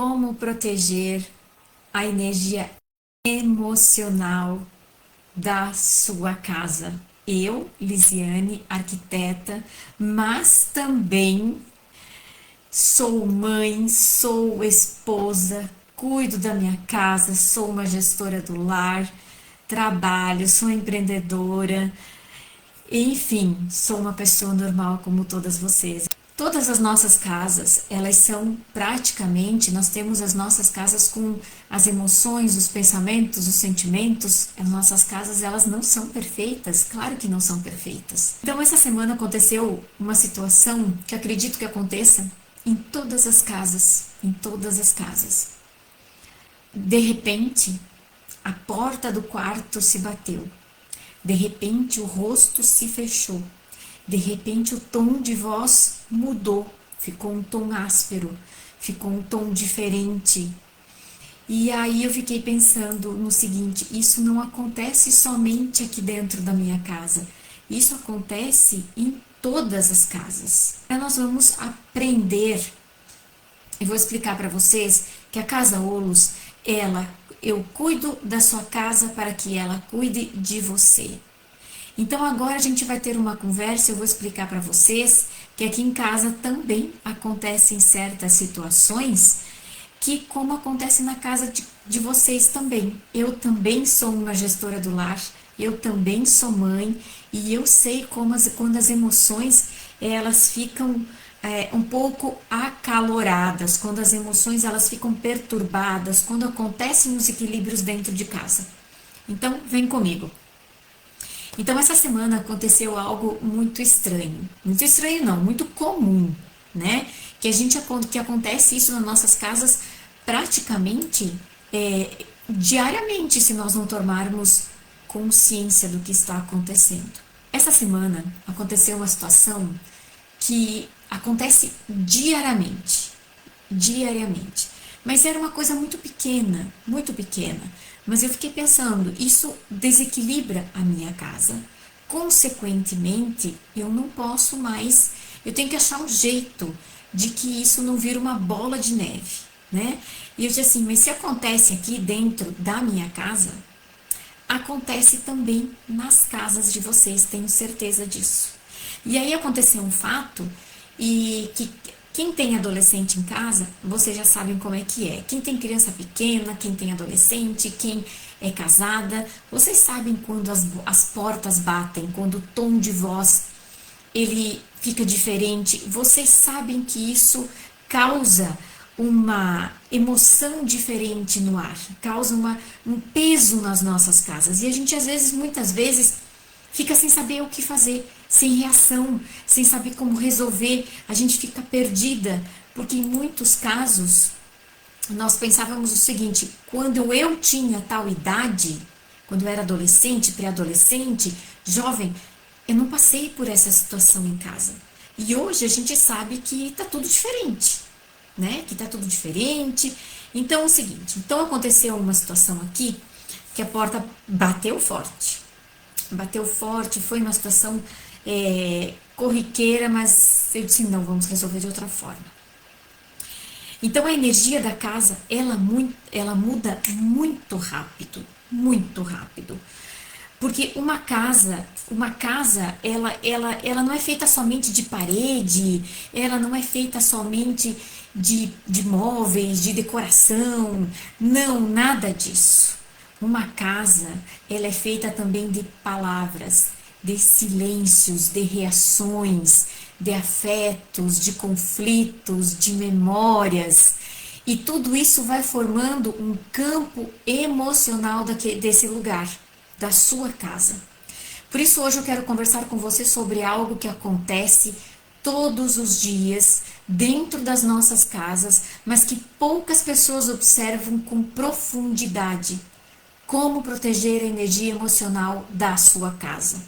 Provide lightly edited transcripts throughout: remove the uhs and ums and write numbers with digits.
Como proteger a energia emocional da sua casa. Eu, Lisiane, arquiteta, mas também sou mãe, sou esposa, cuido da minha casa, sou uma gestora do lar, trabalho, sou empreendedora, enfim, sou uma pessoa normal como todas vocês. Todas as nossas casas, elas são praticamente, nós temos as nossas casas com as emoções, os pensamentos, os sentimentos. As nossas casas, elas não são perfeitas, claro que não são perfeitas. Então, essa semana aconteceu uma situação que acredito que aconteça em todas as casas, em todas as casas. De repente, a porta do quarto se bateu. De repente, o rosto se fechou. De repente, o tom de voz mudou, ficou um tom áspero, ficou um tom diferente. E aí eu fiquei pensando no seguinte: isso não acontece somente aqui dentro da minha casa, isso acontece em todas as casas. Então, nós vamos aprender, eu vou explicar para vocês que a Casa Olus, eu cuido da sua casa para que ela cuide de você. Então agora a gente vai ter uma conversa, eu vou explicar para vocês que aqui em casa também acontecem certas situações que como acontece na casa de vocês também. Eu também sou uma gestora do lar, eu também sou mãe e eu sei quando as emoções elas ficam um pouco acaloradas, quando as emoções elas ficam perturbadas, quando acontecem os equilíbrios dentro de casa. Então vem comigo. Então, essa semana aconteceu algo muito estranho. Muito estranho não, muito comum, né? Que acontece isso nas nossas casas praticamente diariamente, se nós não tomarmos consciência do que está acontecendo. Essa semana aconteceu uma situação que acontece diariamente. Diariamente. Mas era uma coisa muito pequena, muito pequena. Mas eu fiquei pensando, isso desequilibra a minha casa. Consequentemente, eu não posso mais, eu tenho que achar um jeito de que isso não vira uma bola de neve, né? E eu disse assim, mas se acontece aqui dentro da minha casa, acontece também nas casas de vocês, tenho certeza disso. E aí aconteceu um fato e que quem tem adolescente em casa, vocês já sabem como é que é. Quem tem criança pequena, quem tem adolescente, quem é casada, vocês sabem quando as portas batem, quando o tom de voz ele fica diferente. Vocês sabem que isso causa uma emoção diferente no ar, causa um peso nas nossas casas. E a gente, muitas vezes, fica sem saber o que fazer, sem reação, sem saber como resolver, a gente fica perdida, porque em muitos casos nós pensávamos o seguinte: quando eu tinha tal idade, quando eu era adolescente, pré-adolescente, jovem, eu não passei por essa situação em casa. E hoje a gente sabe que tá tudo diferente, né? Que tá tudo diferente. Então é o seguinte, então aconteceu uma situação aqui que a porta bateu forte. Bateu forte, foi uma situação corriqueira, mas eu disse, não, vamos resolver de outra forma. Então a energia da casa, ela muda muito rápido, muito rápido. Porque uma casa, ela não é feita somente de parede, ela não é feita somente de móveis, de decoração, não, nada disso. Uma casa, ela é feita também de palavras, de silêncios, de reações, de afetos, de conflitos, de memórias. E tudo isso vai formando um campo emocional desse lugar, da sua casa. Por isso hoje eu quero conversar com você sobre algo que acontece todos os dias dentro das nossas casas, mas que poucas pessoas observam com profundidade. Como proteger a energia emocional da sua casa.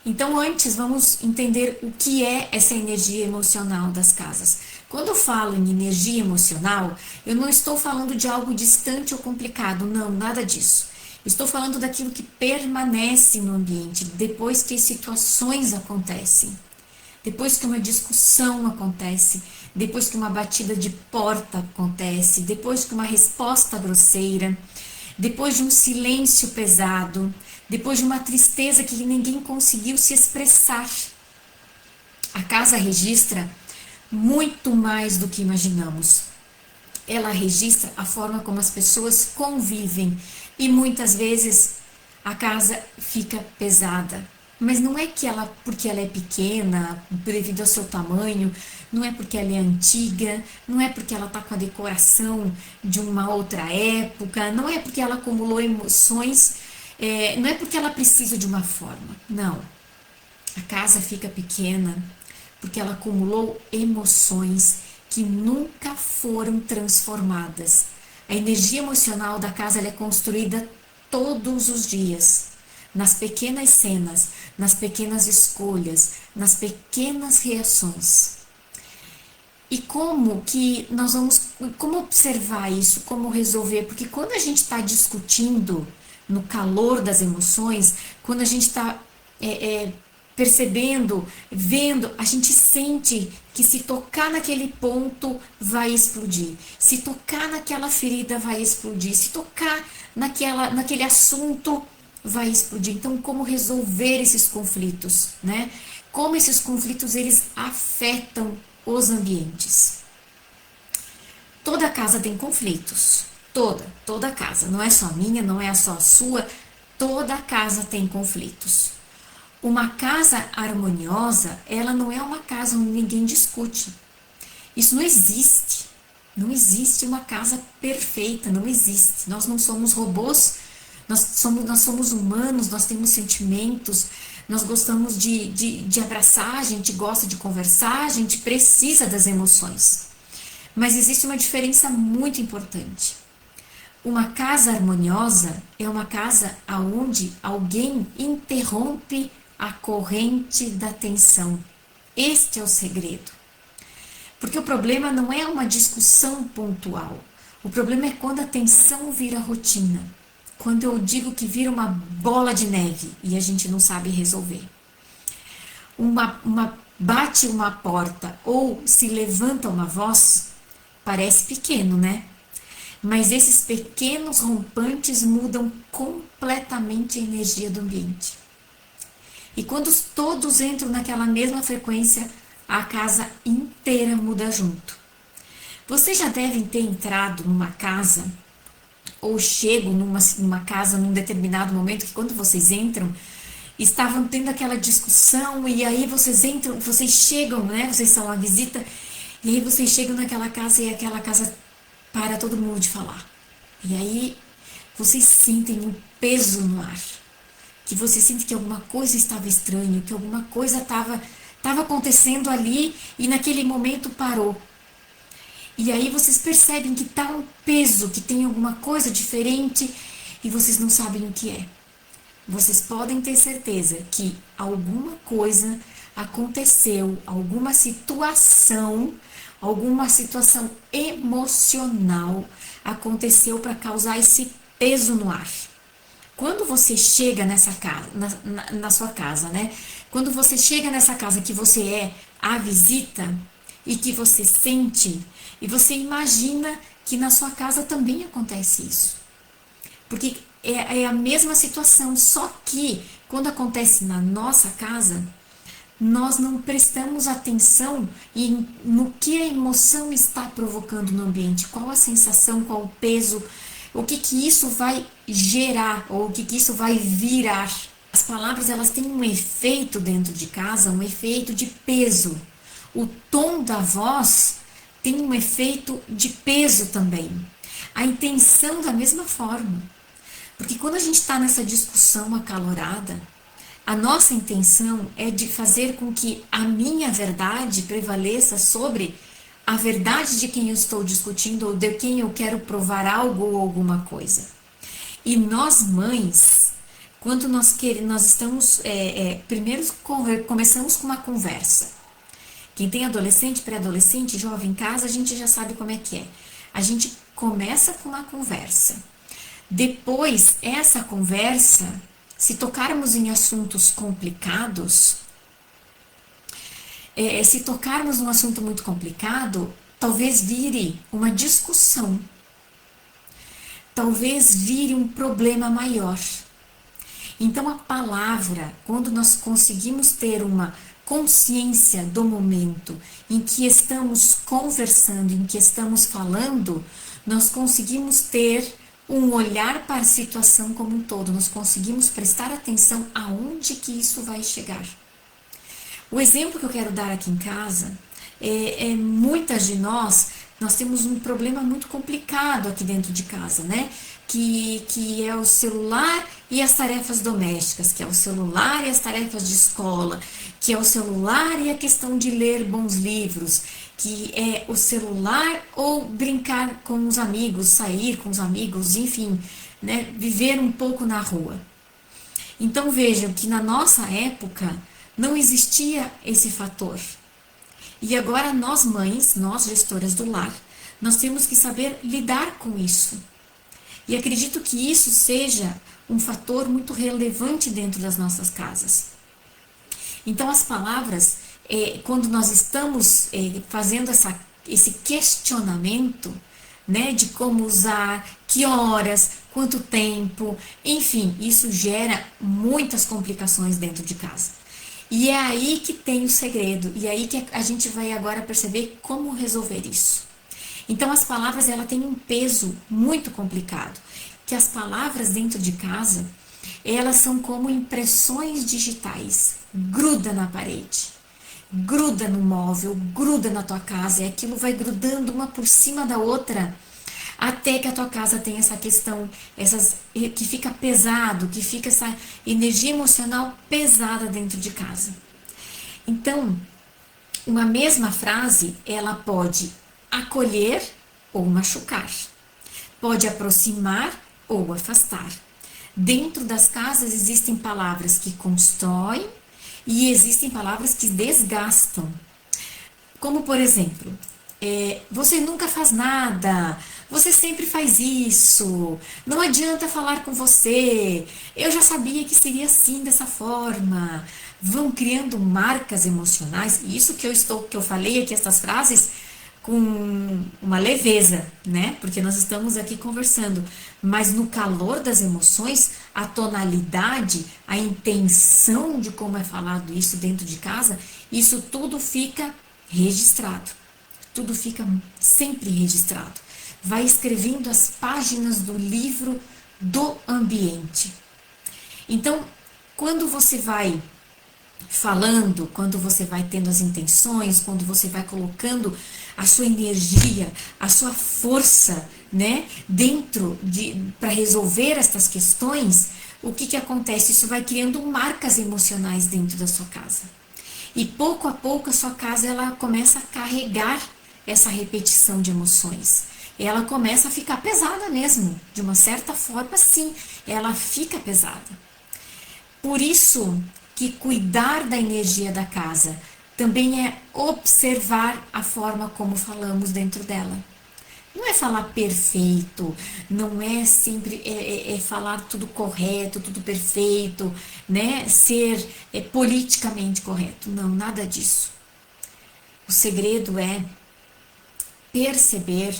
Então, antes, vamos entender o que é essa energia emocional das casas. Quando eu falo em energia emocional, eu não estou falando de algo distante ou complicado, não, nada disso. Estou falando daquilo que permanece no ambiente depois que as situações acontecem. depois que uma discussão acontece, depois que uma batida de porta acontece, depois que uma resposta grosseira, depois de um silêncio pesado, depois de uma tristeza que ninguém conseguiu se expressar. A casa registra muito mais do que imaginamos. Ela registra a forma como as pessoas convivem e muitas vezes a casa fica pesada. Mas não é que ela, porque ela é pequena, devido ao seu tamanho, não é porque ela é antiga, não é porque ela está com a decoração de uma outra época, não é porque ela acumulou emoções, não é porque ela precisa de uma forma. Não. A casa fica pequena porque ela acumulou emoções que nunca foram transformadas. A energia emocional da casa ela é construída todos os dias, nas pequenas cenas, nas pequenas escolhas, nas pequenas reações. E como que nós vamos, como observar isso, como resolver? Porque quando a gente está discutindo no calor das emoções, quando a gente está percebendo, vendo, a gente sente que se tocar naquele ponto vai explodir, se tocar naquela ferida vai explodir, se tocar naquele assunto vai explodir. Então, como resolver esses conflitos, né? Como esses conflitos eles afetam os ambientes. Toda casa tem conflitos, toda casa, não é só a minha, não é só a sua, toda casa tem conflitos. Uma casa harmoniosa, ela não é uma casa onde ninguém discute. Isso não existe. Não existe uma casa perfeita, não existe. Nós não somos robôs, nós somos humanos, nós temos sentimentos, nós gostamos de abraçar, a gente gosta de conversar, a gente precisa das emoções. Mas existe uma diferença muito importante. Uma casa harmoniosa é uma casa onde alguém interrompe a corrente da tensão. Este é o segredo. Porque o problema não é uma discussão pontual. O problema é quando a tensão vira rotina. Quando eu digo que vira uma bola de neve e a gente não sabe resolver. Bate uma porta ou se levanta uma voz, parece pequeno, né? Mas esses pequenos rompantes mudam completamente a energia do ambiente. E quando todos entram naquela mesma frequência, a casa inteira muda junto. Vocês já devem ter entrado numa casa, ou chegam numa casa num determinado momento, que quando vocês entram, estavam tendo aquela discussão, e aí vocês entram, vocês chegam, né? Vocês são a visita, e aí vocês chegam naquela casa e aquela casa para todo mundo de falar. E aí vocês sentem um peso no ar. Que você sente que alguma coisa estava estranha, que alguma coisa estava acontecendo ali e naquele momento parou. E aí vocês percebem que está um peso, que tem alguma coisa diferente e vocês não sabem o que é. Vocês podem ter certeza que alguma coisa aconteceu, alguma situação emocional aconteceu para causar esse peso no ar. Quando você chega nessa casa, na sua casa, né? Quando você chega nessa casa que você é a visita e que você sente, e você imagina que na sua casa também acontece isso. Porque é a mesma situação, só que quando acontece na nossa casa, nós não prestamos atenção no que a emoção está provocando no ambiente, qual a sensação, qual o peso, o que isso vai gerar ou o que isso vai virar. As palavras elas têm um efeito dentro de casa, um efeito de peso. O tom da voz tem um efeito de peso também. A intenção da mesma forma. Porque quando a gente está nessa discussão acalorada, a nossa intenção é de fazer com que a minha verdade prevaleça sobre a verdade de quem eu estou discutindo ou de quem eu quero provar algo ou alguma coisa. E nós mães, quando nós estamos, primeiro começamos com uma conversa. Quem tem adolescente, pré-adolescente, jovem em casa, a gente já sabe como é que é. A gente começa com uma conversa. Depois, essa conversa, se tocarmos em assuntos complicados, se tocarmos num assunto muito complicado, talvez vire uma discussão, talvez vire um problema maior. Então, a palavra, quando nós conseguimos ter uma consciência do momento em que estamos conversando, em que estamos falando, nós conseguimos ter um olhar para a situação como um todo, nós conseguimos prestar atenção aonde que isso vai chegar. O exemplo que eu quero dar aqui em casa muitas de nós temos um problema muito complicado aqui dentro de casa, né? Que é o celular e as tarefas domésticas, que é o celular e as tarefas de escola, que é o celular e a questão de ler bons livros, que é o celular ou brincar com os amigos, sair com os amigos, enfim, né? Viver um pouco na rua. Então vejam que na nossa época não existia esse fator. E agora nós mães, nós gestoras do lar, nós temos que saber lidar com isso. E acredito que isso seja um fator muito relevante dentro das nossas casas. Então as palavras, quando nós estamos fazendo esse questionamento, né, de como usar, que horas, quanto tempo, enfim, isso gera muitas complicações dentro de casa. E é aí que tem o segredo, e é aí que a gente vai agora perceber como resolver isso. Então as palavras, ela têm um peso muito complicado, que as palavras dentro de casa, elas são como impressões digitais, gruda na parede, gruda no móvel, gruda na tua casa, e aquilo vai grudando uma por cima da outra, até que a tua casa tem essa questão, que fica pesado, que fica essa energia emocional pesada dentro de casa. Então, uma mesma frase, ela pode acolher ou machucar, pode aproximar ou afastar. Dentro das casas existem palavras que constroem e existem palavras que desgastam. Como, por exemplo, você nunca faz nada, você sempre faz isso, não adianta falar com você, eu já sabia que seria assim, dessa forma. Vão criando marcas emocionais, e isso que eu falei aqui, essas frases, com uma leveza, né? Porque nós estamos aqui conversando, mas no calor das emoções, a tonalidade, a intenção de como é falado isso dentro de casa, isso tudo fica registrado. Tudo fica sempre registrado. Vai escrevendo as páginas do livro do ambiente. Então, quando você vai falando, quando você vai tendo as intenções, quando você vai colocando a sua energia, a sua força, né, dentro para resolver estas questões, o que acontece? Isso vai criando marcas emocionais dentro da sua casa. E pouco a pouco a sua casa, ela começa a carregar essa repetição de emoções. Ela começa a ficar pesada mesmo, de uma certa forma, sim, ela fica pesada. Por isso que cuidar da energia da casa também é observar a forma como falamos dentro dela. Não é falar perfeito, não é sempre falar tudo correto, tudo perfeito, né? Ser politicamente correto. Não, nada disso. O segredo é perceber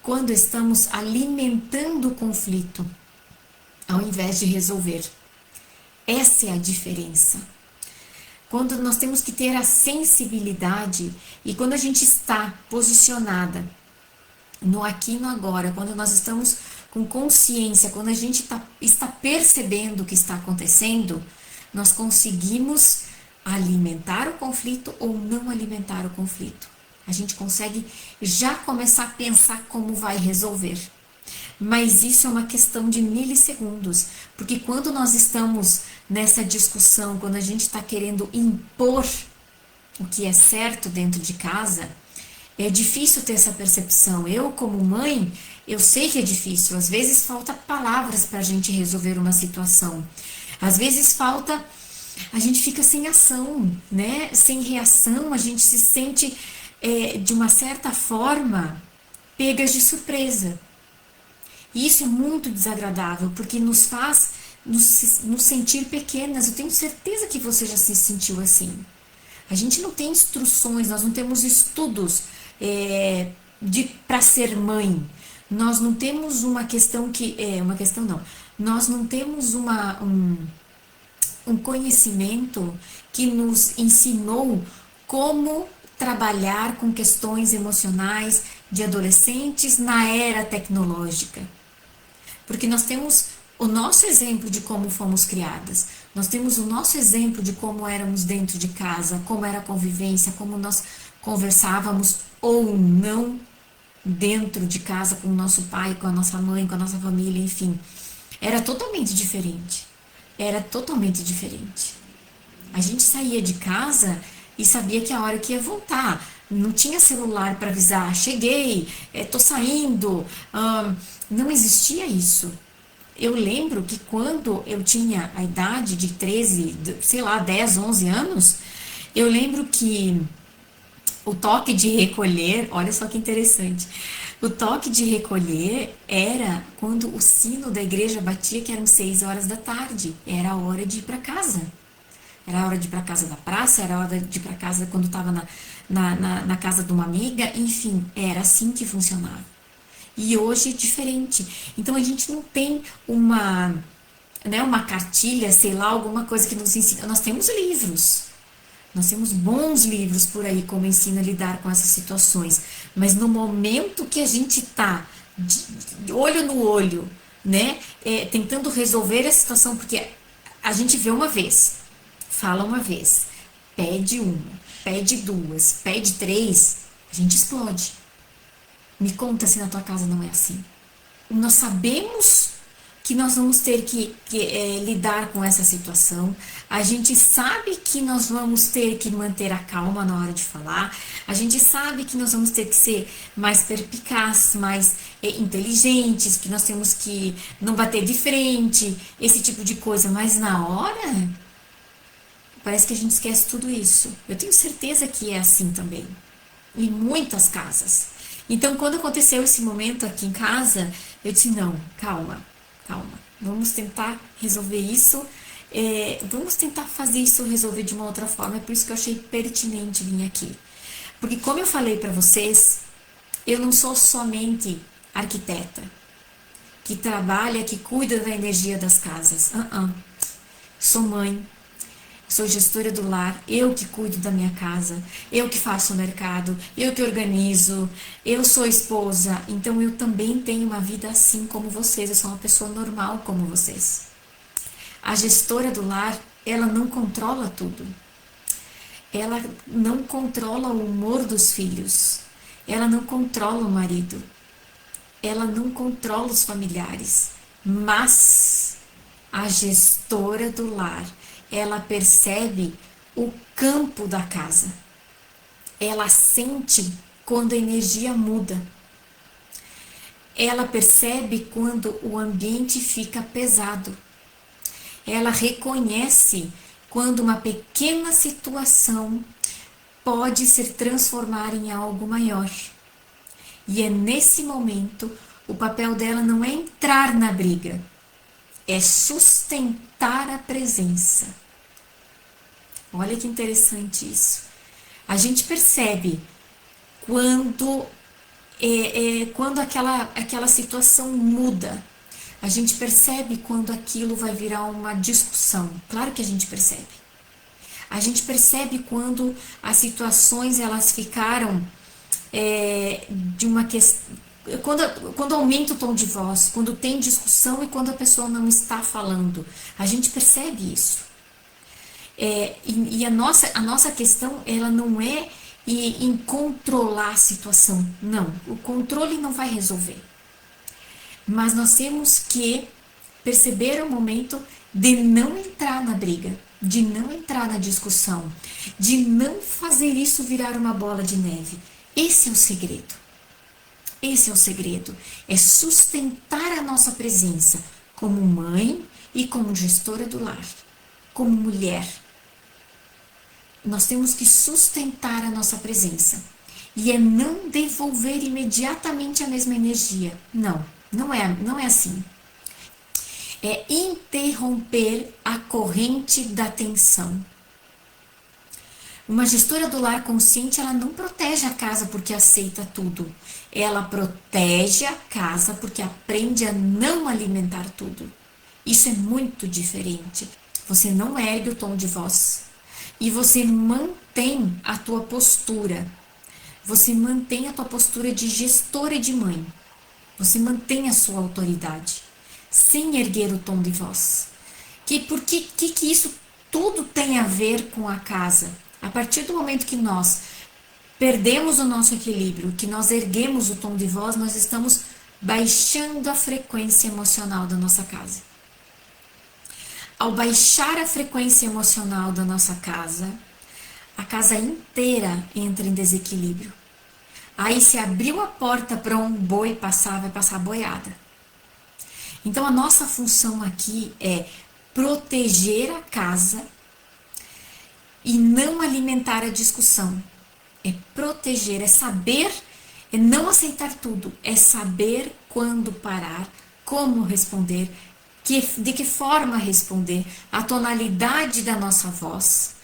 quando estamos alimentando o conflito, ao invés de resolver. Essa é a diferença. Quando nós temos que ter a sensibilidade e quando a gente está posicionada no aqui e no agora, quando nós estamos com consciência, quando a gente está percebendo o que está acontecendo, nós conseguimos alimentar o conflito ou não alimentar o conflito. A gente consegue já começar a pensar como vai resolver. Mas isso é uma questão de milissegundos, porque quando nós estamos nessa discussão, quando a gente está querendo impor o que é certo dentro de casa, é difícil ter essa percepção. Eu, como mãe, eu sei que é difícil. Às vezes falta palavras para a gente resolver uma situação. Às vezes falta, a gente fica sem ação, né? Sem reação, a gente se sente, de uma certa forma, pegas de surpresa. E isso é muito desagradável, porque nos faz nos sentir pequenas. Eu tenho certeza que você já se sentiu assim. A gente não tem instruções, nós não temos estudos para ser mãe. Nós não temos uma questão que uma questão não. Nós não temos um conhecimento que nos ensinou como trabalhar com questões emocionais de adolescentes na era tecnológica. Porque nós temos o nosso exemplo de como fomos criadas, nós temos o nosso exemplo de como éramos dentro de casa, como era a convivência, como nós conversávamos ou não dentro de casa com o nosso pai, com a nossa mãe, com a nossa família, enfim. Era totalmente diferente. Era totalmente diferente. A gente saía de casa e sabia que a hora que ia voltar. Não tinha celular para avisar, cheguei, tô saindo. Não existia isso. Eu lembro que quando eu tinha a idade de 13, sei lá, 10, 11 anos, eu lembro que o toque de recolher, olha só que interessante. O toque de recolher era quando o sino da igreja batia, que eram 6 horas da tarde. Era a hora de ir para casa. Era a hora de ir para casa da praça, era a hora de ir para casa quando estava na casa de uma amiga, enfim, era assim que funcionava. E hoje é diferente. Então a gente não tem uma cartilha, sei lá, alguma coisa que nos ensina. Nós temos livros. Nós temos bons livros por aí como ensina a lidar com essas situações. Mas no momento que a gente está de olho no olho, né, tentando resolver a situação, porque a gente vê uma vez, fala uma vez, pede uma, pede duas, pede três, a gente explode. Me conta se na tua casa não é assim. Nós sabemos que nós vamos ter que lidar com essa situação. A gente sabe que nós vamos ter que manter a calma na hora de falar. A gente sabe que nós vamos ter que ser mais perspicazes, mais inteligentes, que nós temos que não bater de frente, esse tipo de coisa. Mas na hora, parece que a gente esquece tudo isso. Eu tenho certeza que é assim também, em muitas casas. Então, quando aconteceu esse momento aqui em casa, eu disse, não, calma, vamos tentar resolver isso, vamos tentar fazer isso resolver de uma outra forma, é por isso que eu achei pertinente vir aqui. Porque como eu falei para vocês, eu não sou somente arquiteta, que trabalha, que cuida da energia das casas, sou mãe, sou gestora do lar, eu que cuido da minha casa, eu que faço o mercado, eu que organizo, eu sou esposa, então eu também tenho uma vida assim como vocês, eu sou uma pessoa normal como vocês. A gestora do lar, ela não controla tudo. Ela não controla o humor dos filhos, ela não controla o marido, ela não controla os familiares, mas a gestora do lar, ela percebe o campo da casa. Ela sente quando a energia muda. Ela percebe quando o ambiente fica pesado. Ela reconhece quando uma pequena situação pode se transformar em algo maior. E é nesse momento, o papel dela não é entrar na briga, é sustentar a presença. Olha que interessante isso. A gente percebe quando aquela situação muda. A gente percebe quando aquilo vai virar uma discussão. Claro que a gente percebe. A gente percebe quando as situações elas ficaram de uma questão. Quando aumenta o tom de voz, quando tem discussão e quando a pessoa não está falando, a gente percebe isso. E a nossa questão, ela não é em controlar a situação, não. O controle não vai resolver. Mas nós temos que perceber o momento de não entrar na briga, de não entrar na discussão, de não fazer isso virar uma bola de neve. Esse é o segredo. Esse é o segredo, é sustentar a nossa presença como mãe e como gestora do lar, como mulher. Nós temos que sustentar a nossa presença e é não devolver imediatamente a mesma energia. Não é assim. É interromper a corrente da tensão. Uma gestora do lar consciente, ela não protege a casa porque aceita tudo. Ela protege a casa porque aprende a não alimentar tudo. Isso é muito diferente. Você não ergue o tom de voz e você mantém a tua postura. Você mantém a tua postura de gestora e de mãe. Você mantém a sua autoridade sem erguer o tom de voz. Por que isso tudo tem a ver com a casa? A partir do momento que nós perdemos o nosso equilíbrio, que nós erguemos o tom de voz, nós estamos baixando a frequência emocional da nossa casa. Ao baixar a frequência emocional da nossa casa, a casa inteira entra em desequilíbrio. Aí se abriu a porta para um boi passar, vai passar boiada. Então a nossa função aqui é proteger a casa e não alimentar a discussão. É proteger, é saber, é não aceitar tudo, é saber quando parar, como responder, de que forma responder, a tonalidade da nossa voz.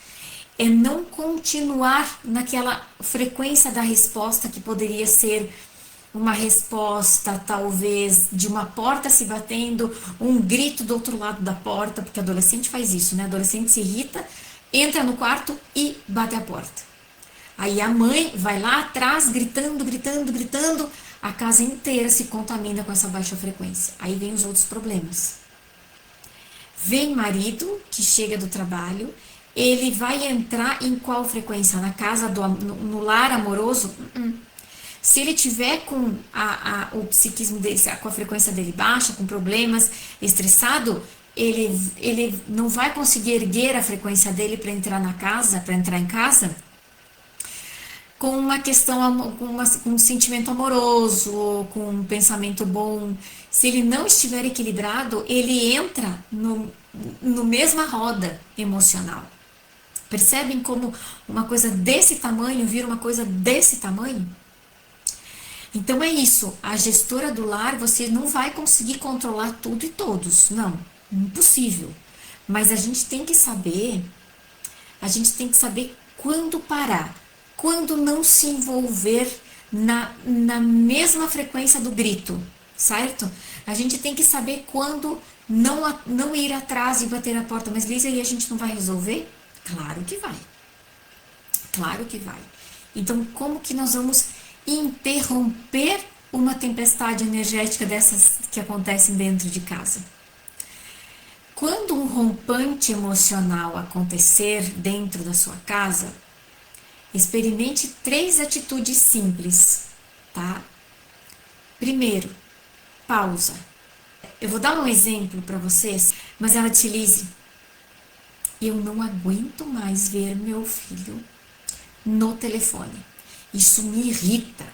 É não continuar naquela frequência da resposta que poderia ser uma resposta, talvez, de uma porta se batendo, um grito do outro lado da porta, porque adolescente faz isso, né? Adolescente se irrita, entra no quarto e bate a porta. Aí a mãe vai lá atrás, gritando, gritando, gritando, a casa inteira se contamina com essa baixa frequência. Aí vem os outros problemas. Vem marido que chega do trabalho, ele vai entrar em qual frequência? Na casa, no lar amoroso? Se ele tiver com o psiquismo dele, com a frequência dele baixa, com problemas, estressado, ele não vai conseguir erguer a frequência dele para entrar na casa, para entrar em casa, com uma questão, com um sentimento amoroso, com um pensamento bom. Se ele não estiver equilibrado, ele entra no mesma roda emocional. Percebem como uma coisa desse tamanho vira uma coisa desse tamanho? Então é isso, a gestora do lar, você não vai conseguir controlar tudo e todos, não, impossível. Mas a gente tem que saber quando parar, quando não se envolver na mesma frequência do grito, certo? A gente tem que saber quando não ir atrás e bater na porta. Mas Lígia, e a gente não vai resolver? Claro que vai. Claro que vai. Então, como que nós vamos interromper uma tempestade energética dessas que acontecem dentro de casa? Quando um rompante emocional acontecer dentro da sua casa, experimente 3 atitudes simples, tá? Primeiro, pausa. Eu vou dar um exemplo para vocês, mas ela te Lise, eu não aguento mais ver meu filho no telefone. Isso me irrita.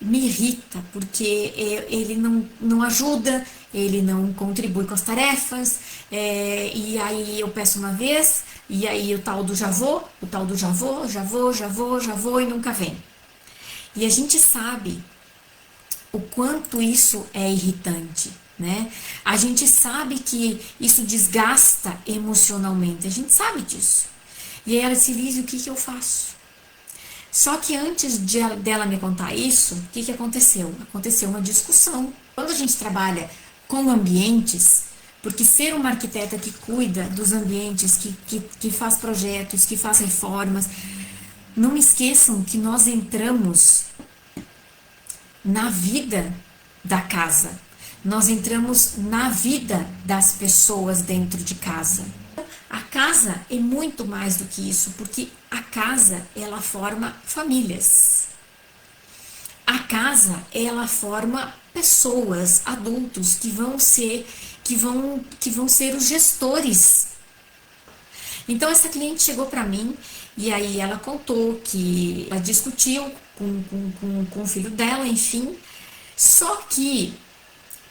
Me irrita porque ele não ajuda, ele não contribui com as tarefas, e aí eu peço uma vez, e aí o tal do já vou, já vou e nunca vem. E a gente sabe o quanto isso é irritante, né? A gente sabe que isso desgasta emocionalmente, a gente sabe disso. E aí ela se diz, o que eu faço? Só que antes dela me contar isso, o que aconteceu? Aconteceu uma discussão. Quando a gente trabalha com ambientes, porque ser uma arquiteta que cuida dos ambientes, que faz projetos, que faz reformas, não esqueçam que nós entramos na vida da casa. Nós entramos na vida das pessoas dentro de casa. A casa é muito mais do que isso, porque a casa, ela forma famílias. A casa, ela forma pessoas, adultos, que vão ser os gestores. Então, essa cliente chegou para mim e aí ela contou que ela discutiu com o filho dela, enfim. Só que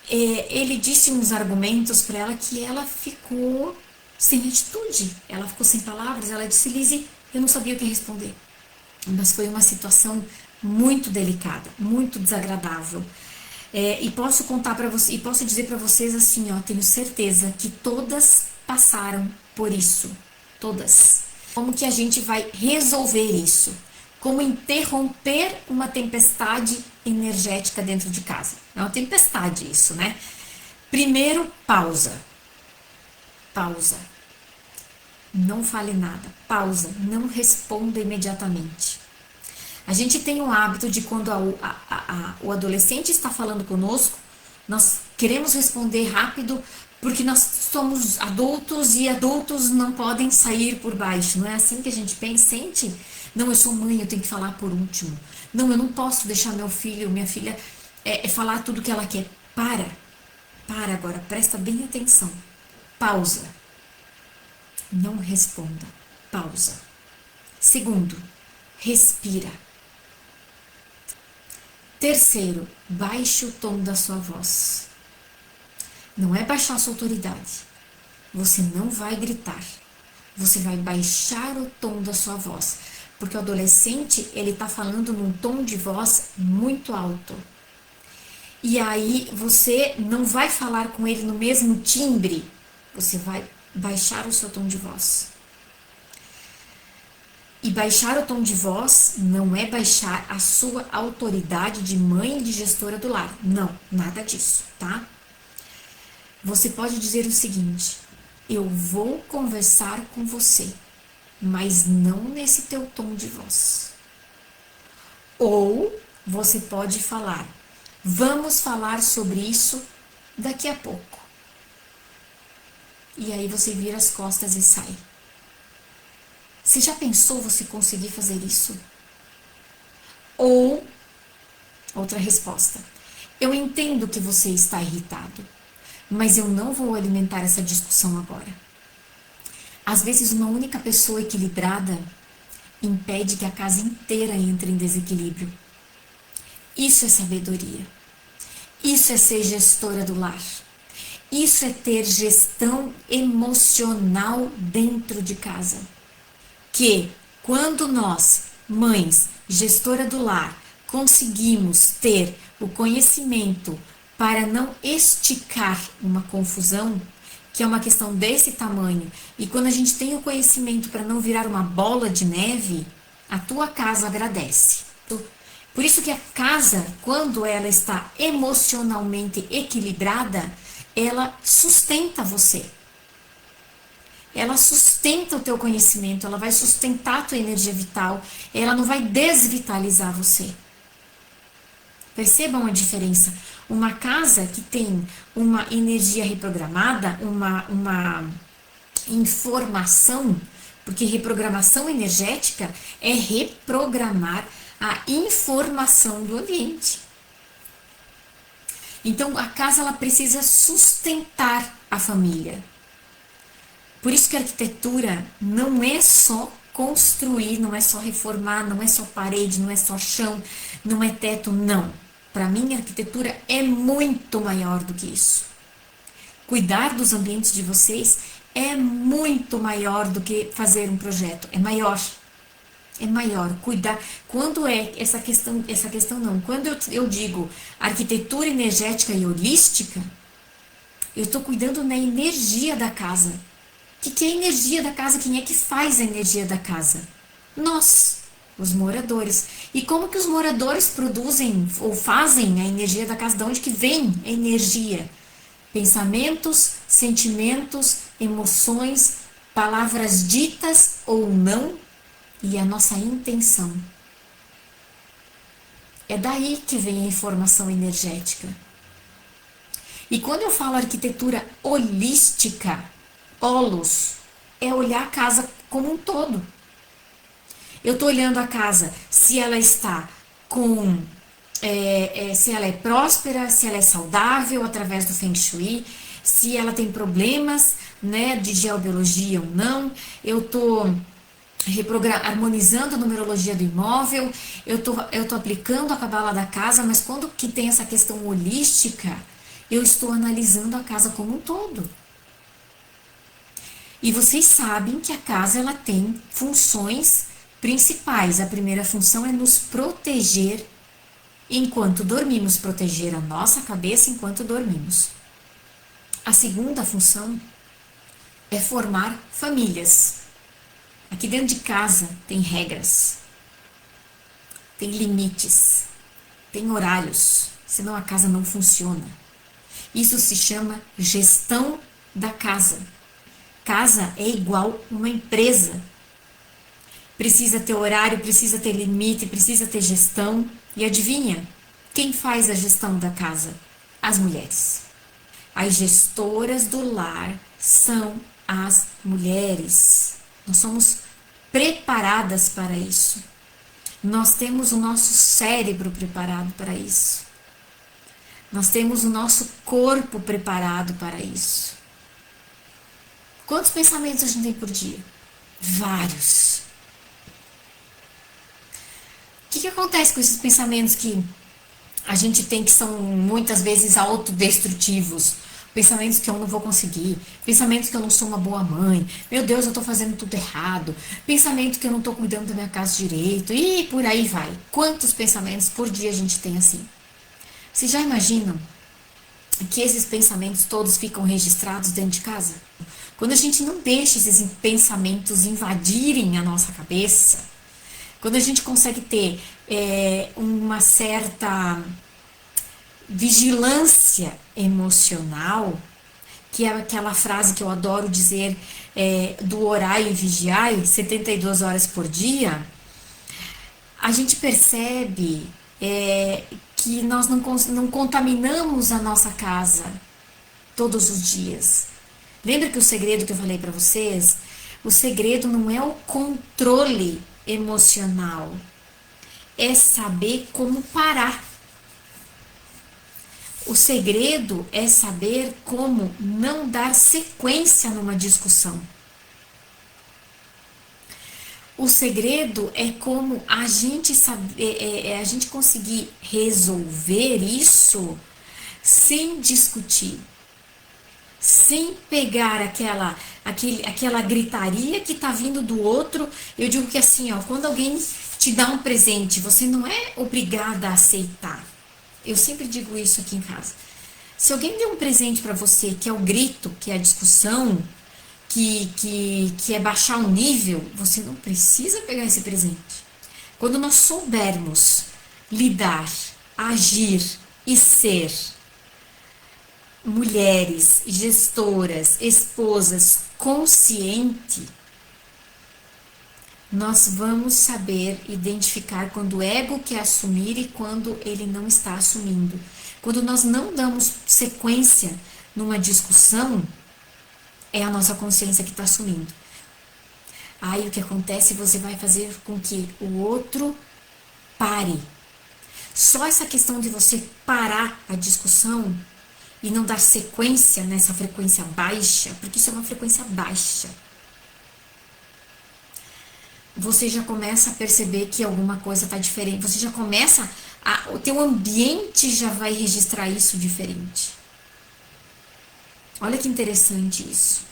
ele disse uns argumentos para ela que ela ficou sem atitude, ela ficou sem palavras. Ela disse, Lise, eu não sabia o que responder. Mas foi uma situação muito delicada, muito desagradável. E posso contar para vocês, e posso dizer para vocês assim, ó, tenho certeza que todas passaram por isso, todas. Como que a gente vai resolver isso? Como interromper uma tempestade energética dentro de casa? É uma tempestade isso, né? Primeiro, pausa. Pausa. Não fale nada. Pausa. Não responda imediatamente. A gente tem o hábito de quando o adolescente está falando conosco, nós queremos responder rápido porque nós somos adultos e adultos não podem sair por baixo. Não é assim que a gente pensa, sente? Não, eu sou mãe, eu tenho que falar por último. Não, eu não posso deixar meu filho, minha filha falar tudo que ela quer. Para agora, presta bem atenção. Pausa. Não responda. Pausa. Segundo, respira. Terceiro, baixe o tom da sua voz. Não é baixar a sua autoridade. Você não vai gritar. Você vai baixar o tom da sua voz. Porque o adolescente, ele tá falando num tom de voz muito alto. E aí você não vai falar com ele no mesmo timbre. Você vai baixar o seu tom de voz. E baixar o tom de voz não é baixar a sua autoridade de mãe e de gestora do lar. Não, nada disso, tá? Você pode dizer o seguinte: eu vou conversar com você, mas não nesse teu tom de voz. Ou você pode falar: vamos falar sobre isso daqui a pouco. E aí você vira as costas e sai. Você já pensou você conseguir fazer isso? Ou, outra resposta: eu entendo que você está irritado, mas eu não vou alimentar essa discussão agora. Às vezes, uma única pessoa equilibrada impede que a casa inteira entre em desequilíbrio. Isso é sabedoria. Isso é ser gestora do lar. Isso é ter gestão emocional dentro de casa. Que quando nós, mães, gestora do lar, conseguimos ter o conhecimento para não esticar uma confusão, que é uma questão desse tamanho, e quando a gente tem o conhecimento para não virar uma bola de neve, a tua casa agradece. Por isso que a casa, quando ela está emocionalmente equilibrada, ela sustenta você. Ela sustenta o teu conhecimento, ela vai sustentar a tua energia vital, ela não vai desvitalizar você. Percebam a diferença. Uma casa que tem uma energia reprogramada, uma informação, porque reprogramação energética é reprogramar a informação do ambiente. Então a casa ela precisa sustentar a família. Por isso que a arquitetura não é só construir, não é só reformar, não é só parede, não é só chão, não é teto, não. Para mim, a arquitetura é muito maior do que isso. Cuidar dos ambientes de vocês é muito maior do que fazer um projeto. É maior. É maior. Cuidar. Quando é essa questão não. Quando eu digo arquitetura energética e holística, eu estou cuidando da energia da casa. O que é a energia da casa? Quem é que faz a energia da casa? Nós, os moradores. E como que os moradores produzem ou fazem a energia da casa? De onde que vem a energia? Pensamentos, sentimentos, emoções, palavras ditas ou não e a nossa intenção. É daí que vem a informação energética. E quando eu falo arquitetura holística, holos, é olhar a casa como um todo. Eu estou olhando a casa, se ela está com, se ela é próspera, se ela é saudável através do Feng Shui, se ela tem problemas, né, de geobiologia ou não. Eu estou harmonizando a numerologia do imóvel, eu tô aplicando a cabala da casa, mas quando que tem essa questão holística, eu estou analisando a casa como um todo. E vocês sabem que a casa ela tem funções principais. A primeira função é nos proteger enquanto dormimos, proteger a nossa cabeça enquanto dormimos. A segunda função é formar famílias. Aqui dentro de casa tem regras, tem limites, tem horários, senão a casa não funciona. Isso se chama gestão da casa. Casa é igual uma empresa. Precisa ter horário, precisa ter limite, precisa ter gestão. E adivinha? Quem faz a gestão da casa? As mulheres. As gestoras do lar são as mulheres. Nós somos preparadas para isso. Nós temos o nosso cérebro preparado para isso. Nós temos o nosso corpo preparado para isso. Quantos pensamentos a gente tem por dia? Vários. O que acontece com esses pensamentos que a gente tem, que são muitas vezes autodestrutivos? Pensamentos que eu não vou conseguir, pensamentos que eu não sou uma boa mãe, meu Deus, eu tô fazendo tudo errado, pensamento que eu não tô cuidando da minha casa direito, e por aí vai. Quantos pensamentos por dia a gente tem assim? Vocês já imaginam que esses pensamentos todos ficam registrados dentro de casa? Quando a gente não deixa esses pensamentos invadirem a nossa cabeça, quando a gente consegue ter uma certa vigilância emocional, que é aquela frase que eu adoro dizer, do orai e vigiai, 72 horas por dia, a gente percebe que nós não contaminamos a nossa casa todos os dias. Lembra que o segredo que eu falei para vocês? O segredo não é o controle emocional, é saber como parar. O segredo é saber como não dar sequência numa discussão. O segredo é como a gente a gente conseguir resolver isso sem discutir, sem pegar aquela gritaria que tá vindo do outro. Eu digo que assim, ó, quando alguém te dá um presente, você não é obrigada a aceitar. Eu sempre digo isso aqui em casa. Se alguém der um presente para você, que é o grito, que é a discussão, que é baixar o nível, você não precisa pegar esse presente. Quando nós soubermos lidar, agir e ser mulheres, gestoras, esposas conscientes, nós vamos saber identificar quando o ego quer assumir e quando ele não está assumindo. Quando nós não damos sequência numa discussão, é a nossa consciência que está assumindo. Aí o que acontece, você vai fazer com que o outro pare. Só essa questão de você parar a discussão e não dar sequência nessa frequência baixa, porque isso é uma frequência baixa, você já começa a perceber que alguma coisa está diferente. Você já começa o teu ambiente já vai registrar isso diferente. Olha que interessante isso.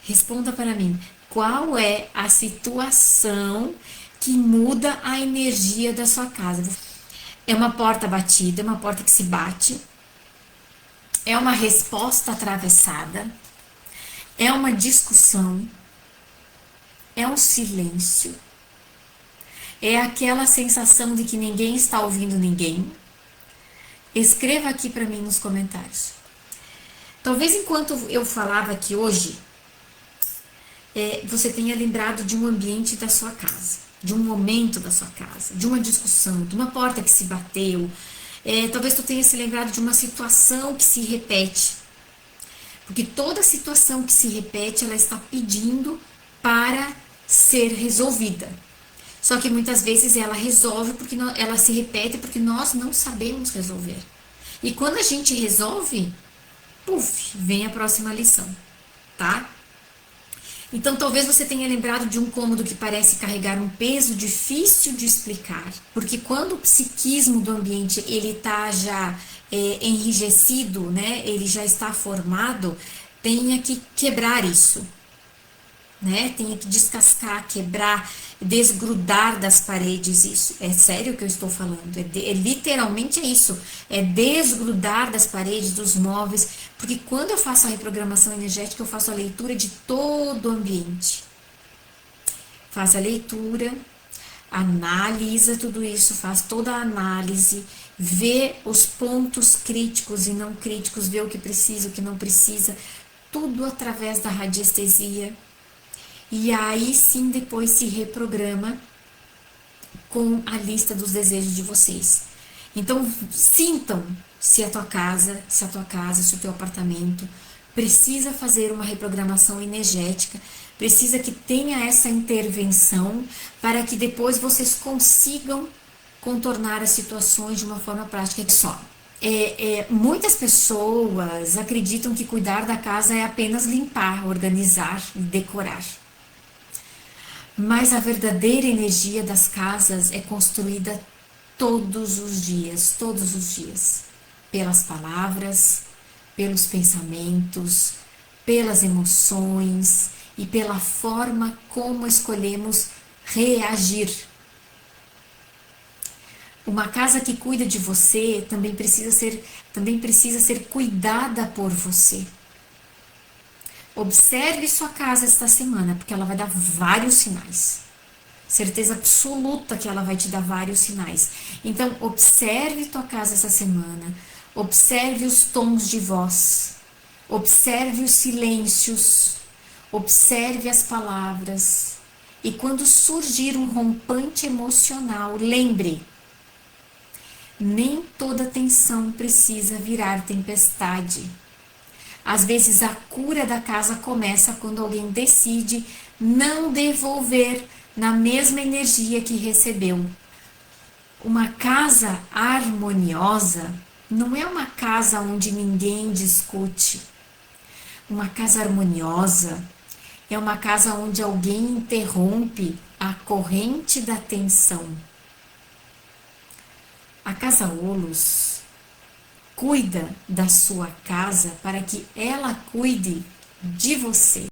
Responda para mim, qual é a situação que muda a energia da sua casa? É uma porta batida, é uma porta que se bate, é uma resposta atravessada, é uma discussão, é um silêncio, é aquela sensação de que ninguém está ouvindo ninguém? Escreva aqui para mim nos comentários. Talvez enquanto eu falava aqui hoje, você tenha lembrado de um ambiente da sua casa, de um momento da sua casa, de uma discussão, de uma porta que se bateu. Talvez tu tenha se lembrado de uma situação que se repete, porque toda situação que se repete, ela está pedindo para ser resolvida. Só que muitas vezes ela resolve porque ela se repete porque nós não sabemos resolver. E quando a gente resolve, puf, vem a próxima lição, tá? Então talvez você tenha lembrado de um cômodo que parece carregar um peso difícil de explicar, porque quando o psiquismo do ambiente ele tá já enrijecido, né? Ele já está formado, tenha que quebrar isso, né? Tenha que descascar, quebrar, desgrudar das paredes isso. É sério o que eu estou falando, literalmente é isso, é desgrudar das paredes, dos móveis, porque quando eu faço a reprogramação energética, eu faço a leitura de todo o ambiente. faz a leitura, analisa tudo isso, faz toda a análise, vê os pontos críticos e não críticos, vê o que precisa, o que não precisa, tudo através da radiestesia. E aí sim depois se reprograma com a lista dos desejos de vocês. Então sintam se a tua casa, se o teu apartamento precisa fazer uma reprogramação energética, precisa que tenha essa intervenção para que depois vocês consigam contornar as situações de uma forma prática. Só, muitas pessoas acreditam que cuidar da casa é apenas limpar, organizar e decorar. Mas a verdadeira energia das casas é construída todos os dias, pelas palavras, pelos pensamentos, pelas emoções e pela forma como escolhemos reagir. Uma casa que cuida de você também precisa ser cuidada por você. Observe sua casa esta semana, porque ela vai dar vários sinais. Certeza absoluta que ela vai te dar vários sinais. Então, observe tua casa essa semana. Observe os tons de voz. Observe os silêncios. Observe as palavras. E quando surgir um rompante emocional, lembre: nem toda tensão precisa virar tempestade. Às vezes a cura da casa começa quando alguém decide não devolver na mesma energia que recebeu. Uma casa harmoniosa não é uma casa onde ninguém discute. Uma casa harmoniosa é uma casa onde alguém interrompe a corrente da tensão. A Casa Olos cuida da sua casa para que ela cuide de você.